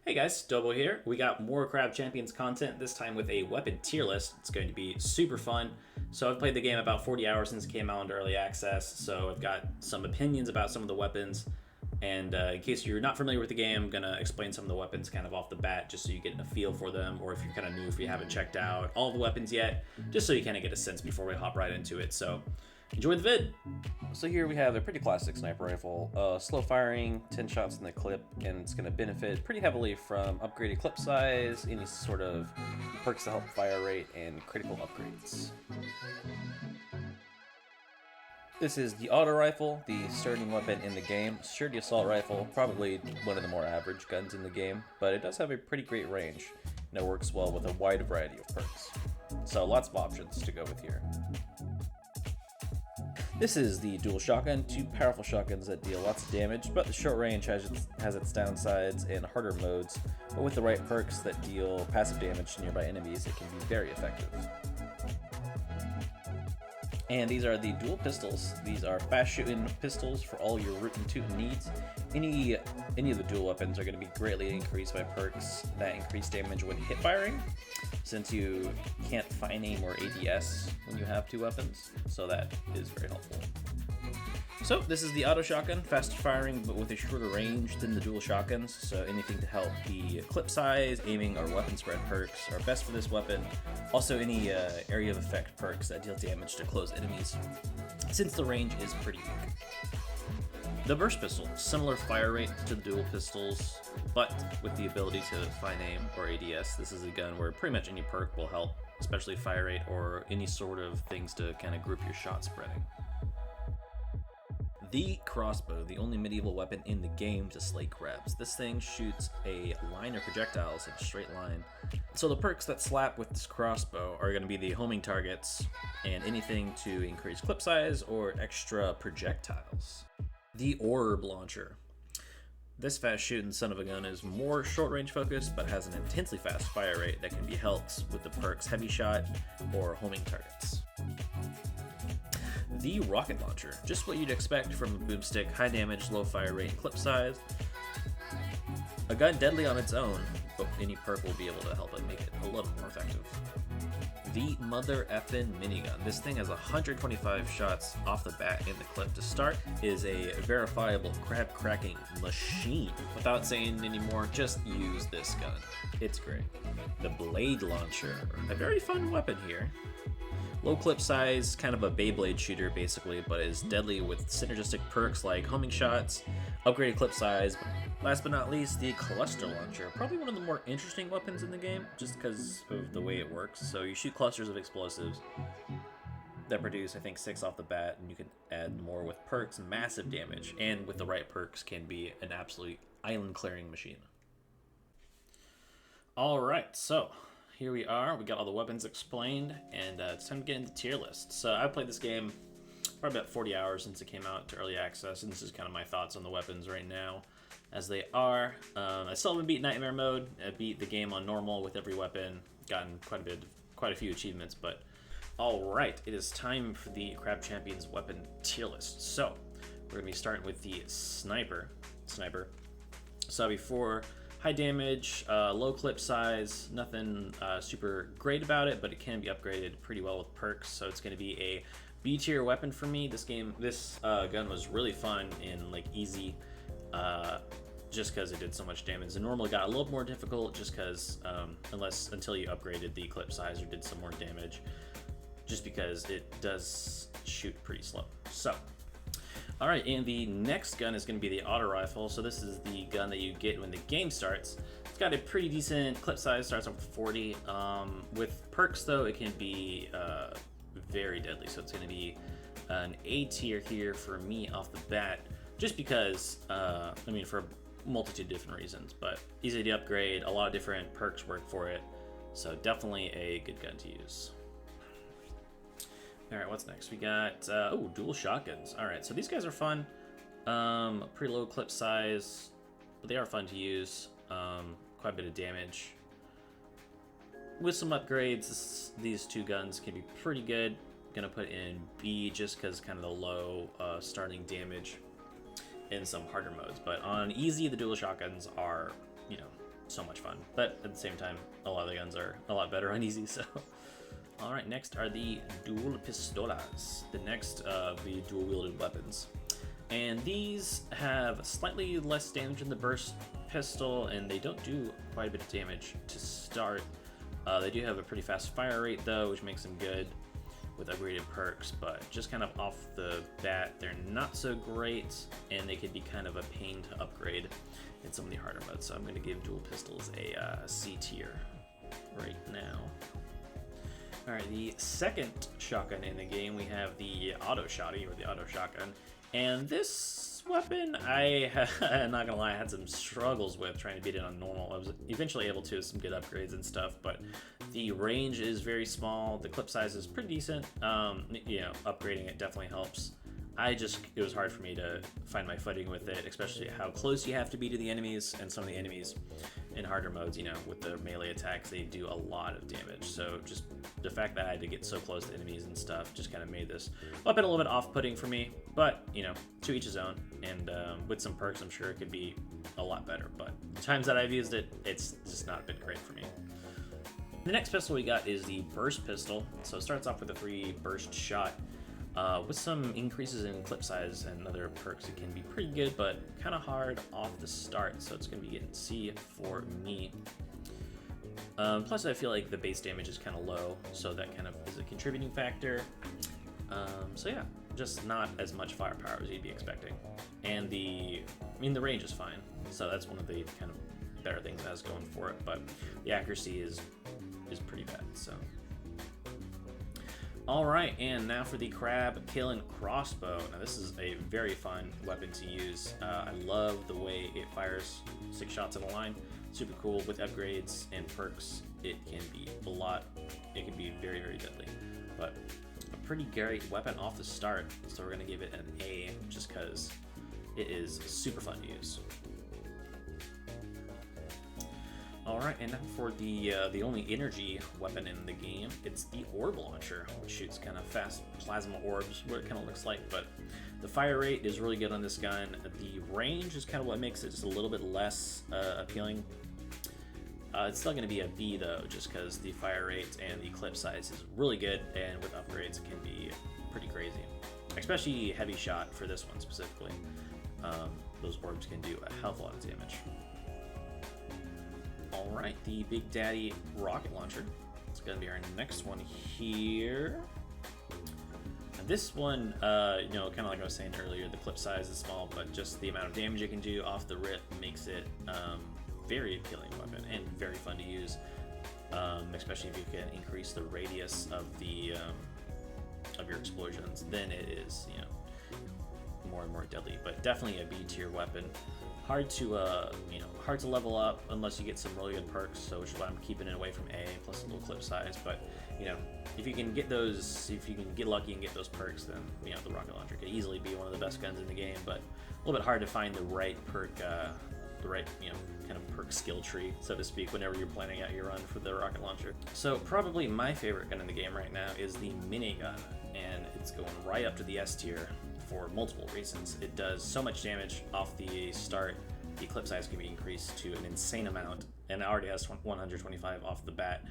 Hey guys, Dobo here. We got more Crab Champions content, this time with a weapon tier list. It's going to be super fun. So I've played the game about 40 hours since it came out into early access, so I've got some opinions about some of the weapons. And in case you're not familiar with the game, I'm going to explain some of the weapons kind of off the bat, just so you get a feel for them, or if you're kind of new, if you haven't checked out all the weapons yet, just so you kind of get a sense before we hop right into it. So enjoy the vid! So here we have a pretty classic sniper rifle, slow firing, 10 shots in the clip, and it's going to benefit pretty heavily from upgraded clip size, any sort of perks to help fire rate, and critical upgrades. This is the auto rifle, the starting weapon in the game. Sturdy assault rifle, probably one of the more average guns in the game, but it does have a pretty great range, and it works well with a wide variety of perks. So lots of options to go with here. This is the dual shotgun, two powerful shotguns that deal lots of damage, but the short range has its downsides in harder modes, but with the right perks that deal passive damage to nearby enemies, it can be very effective. And these are the dual pistols. These are fast shooting pistols for all your root and toot needs. Any of the dual weapons are going to be greatly increased by perks that increase damage when hip firing, since you can't fine aim or ADS when you have two weapons, so that is very helpful. So this is the auto shotgun, faster firing but with a shorter range than the dual shotguns, so anything to help the clip size, aiming, or weapon spread perks are best for this weapon. Also any area of effect perks that deal damage to close enemies, since the range is pretty weak. The burst pistol, similar fire rate to the dual pistols, but with the ability to fine aim or ADS. This is a gun where pretty much any perk will help, especially fire rate or any sort of things to kind of group your shot spreading. The crossbow, the only medieval weapon in the game to slay crabs. This thing shoots a line of projectiles in a straight line. So the perks that slap with this crossbow are going to be the homing targets and anything to increase clip size or extra projectiles. The orb launcher. This fast shooting son of a gun is more short range focused, but has an intensely fast fire rate that can be helped with the perks heavy shot or homing targets. The rocket launcher, just what you'd expect from a boomstick, high damage, low fire rate, and clip size. A gun deadly on its own, but any perk will be able to help it make it a little more effective. The mother effin' minigun. This thing has 125 shots off the bat in the clip to start, is a verifiable crab cracking machine. Without saying any more, just use this gun. It's great. The blade launcher, a very fun weapon here. Low clip size, kind of a Beyblade shooter basically, but is deadly with synergistic perks like homing shots, upgraded clip size. Last but not least, the cluster launcher, probably one of the more interesting weapons in the game, just because of the way it works. So you shoot clusters of explosives that produce, I think, 6 off the bat, and you can add more with perks, massive damage, and with the right perks can be an absolute island clearing machine. Alright, so here we are, we got all the weapons explained, and it's time to get into tier list. So I've played this game probably about 40 hours since it came out to early access, and this is kind of my thoughts on the weapons right now as they are. I still haven't beat Nightmare Mode. I beat the game on normal with every weapon, gotten quite a few achievements, but alright, it is time for the Crab Champions weapon tier list. So we're going to be starting with the sniper. So before, high damage, low clip size, nothing super great about it, but it can be upgraded pretty well with perks, so it's going to be a B tier weapon for me. This gun was really fun and like easy, just because it did so much damage. The normal got a little more difficult just because until you upgraded the clip size or did some more damage, just because it does shoot pretty slow. So alright, and the next gun is going to be the auto rifle. So this is the gun that you get when the game starts. It's got a pretty decent clip size, starts off with 40. With perks though, it can be very deadly. So it's going to be an A tier here for me off the bat, just because, for a multitude of different reasons, but easy to upgrade, a lot of different perks work for it. So definitely a good gun to use. Alright, what's next? We got, dual shotguns. Alright, so these guys are fun. Pretty low clip size, but they are fun to use. Quite a bit of damage. With some upgrades, these two guns can be pretty good. Gonna put in B just because kind of the low starting damage in some harder modes. But on easy, the dual shotguns are, so much fun. But at the same time, a lot of the guns are a lot better on easy, so. All right, next are the dual pistolas, the next of the dual-wielded weapons. And these have slightly less damage than the burst pistol, and they don't do quite a bit of damage to start. They do have a pretty fast fire rate though, which makes them good with upgraded perks, but just kind of off the bat, they're not so great, and they could be kind of a pain to upgrade in some of the harder modes. So I'm going to give dual pistols a C tier right now. All right, the second shotgun in the game, we have the auto shotty, or the auto shotgun. And this weapon, I'm not gonna lie, I had some struggles with trying to beat it on normal. I was eventually able to with some good upgrades and stuff, but the range is very small. The clip size is pretty decent. You know, upgrading it definitely helps. It was hard for me to find my footing with it, especially how close you have to be to the enemies, and some of the enemies in harder modes, you know, with their melee attacks, they do a lot of damage. So just the fact that I had to get so close to enemies and stuff just kind of made this weapon a little bit off-putting for me, but, you know, to each his own, and with some perks, I'm sure it could be a lot better, but the times that I've used it, it's just not been great for me. The next pistol we got is the burst pistol. So it starts off with a free burst shot. With some increases in clip size and other perks, it can be pretty good, but kind of hard off the start, so it's going to be getting C for me. Plus, I feel like the base damage is kind of low, so that kind of is a contributing factor. So yeah, just not as much firepower as you'd be expecting. And the range is fine, so that's one of the kind of better things it has going for it, but the accuracy is pretty bad, so. Alright, and now for the Crab Killing Crossbow. Now this is a very fun weapon to use. I love the way it fires 6 shots in a line. Super cool. With upgrades and perks, it can be very, very deadly. But a pretty great weapon off the start, so we're going to give it an A just because it is super fun to use. Alright, and now for the only energy weapon in the game, it's the Orb Launcher, which shoots kind of fast plasma orbs, what it kind of looks like, but the fire rate is really good on this gun. The range is kind of what makes it just a little bit less appealing. It's still going to be a B though, just because the fire rate and the clip size is really good, and with upgrades it can be pretty crazy. Especially heavy shot for this one specifically. Those orbs can do a hell of a lot of damage. Alright, the Big Daddy Rocket Launcher. It's going to be our next one here. And this one, you know, kind of like I was saying earlier, the clip size is small, but just the amount of damage it can do off the rip makes it very appealing weapon and very fun to use, especially if you can increase the radius of the of your explosions. Then it is, you know, more and more deadly, but definitely a B tier weapon. Hard to you know, hard to level up unless you get some really good perks, so which is why I'm keeping it away from A, plus a little clip size. But you know, if you can get those, if you can get lucky and get those perks, then you know the Rocket Launcher could easily be one of the best guns in the game. But a little bit hard to find the right perk, the right, you know, kind of perk skill tree, so to speak, whenever you're planning out your run for the Rocket Launcher. So probably my favorite gun in the game right now is the minigun, and it's going right up to the S tier for multiple reasons. It does so much damage off the start. The clip size can be increased to an insane amount, and it already has 125 off the bat.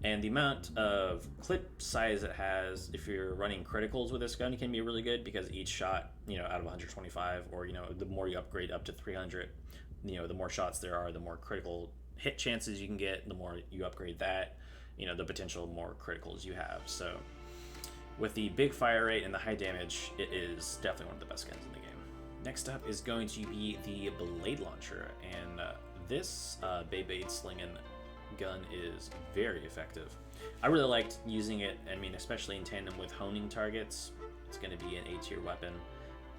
And the amount of clip size it has, if you're running criticals with this gun, can be really good, because each shot, you know, out of 125, or you know, the more you upgrade up to 300, you know, the more shots there are, the more critical hit chances you can get. The more you upgrade that, you know, the potential more criticals you have. So with the big fire rate and the high damage, it is definitely one of the best guns in the game. Next up is going to be the Blade Launcher, and this Beyblade slinging gun is very effective. I really liked using it, I mean, especially in tandem with honing targets. It's going to be an A tier weapon,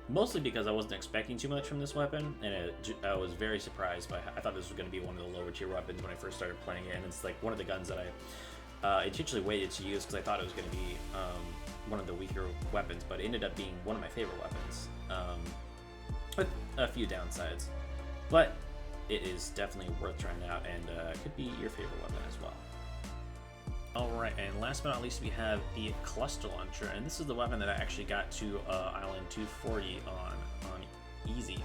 mostly because I wasn't expecting too much from this weapon, and I was very surprised by I thought this was going to be one of the lower tier weapons when I first started playing it, and it's like one of the guns that I intentionally waited to use because I thought it was going to be one of the weaker weapons, but it ended up being one of my favorite weapons, with a few downsides. But it is definitely worth trying out, and could be your favorite weapon as well. Alright, and last but not least, we have the Cluster Launcher, and this is the weapon that I actually got to Island 240 on easy.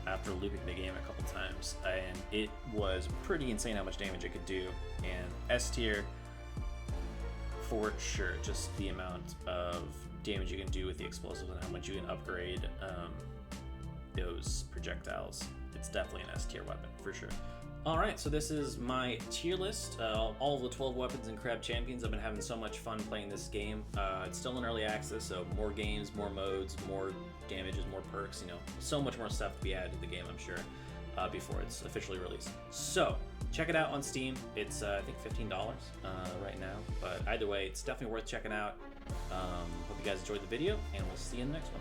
after looping the game a couple times, and it was pretty insane how much damage it could do. And S tier, for sure, just the amount of damage you can do with the explosives and how much you can upgrade those projectiles. It's definitely an S tier weapon, for sure. Alright, so this is my tier list, all of the 12 weapons and Crab Champions. I've been having so much fun playing this game. It's still in early access, so more games, more modes, more damages, more perks, you know, so much more stuff to be added to the game, I'm sure, before it's officially released. So, check it out on Steam. It's, I think, $15 right now, but either way, it's definitely worth checking out. Hope you guys enjoyed the video, and we'll see you in the next one.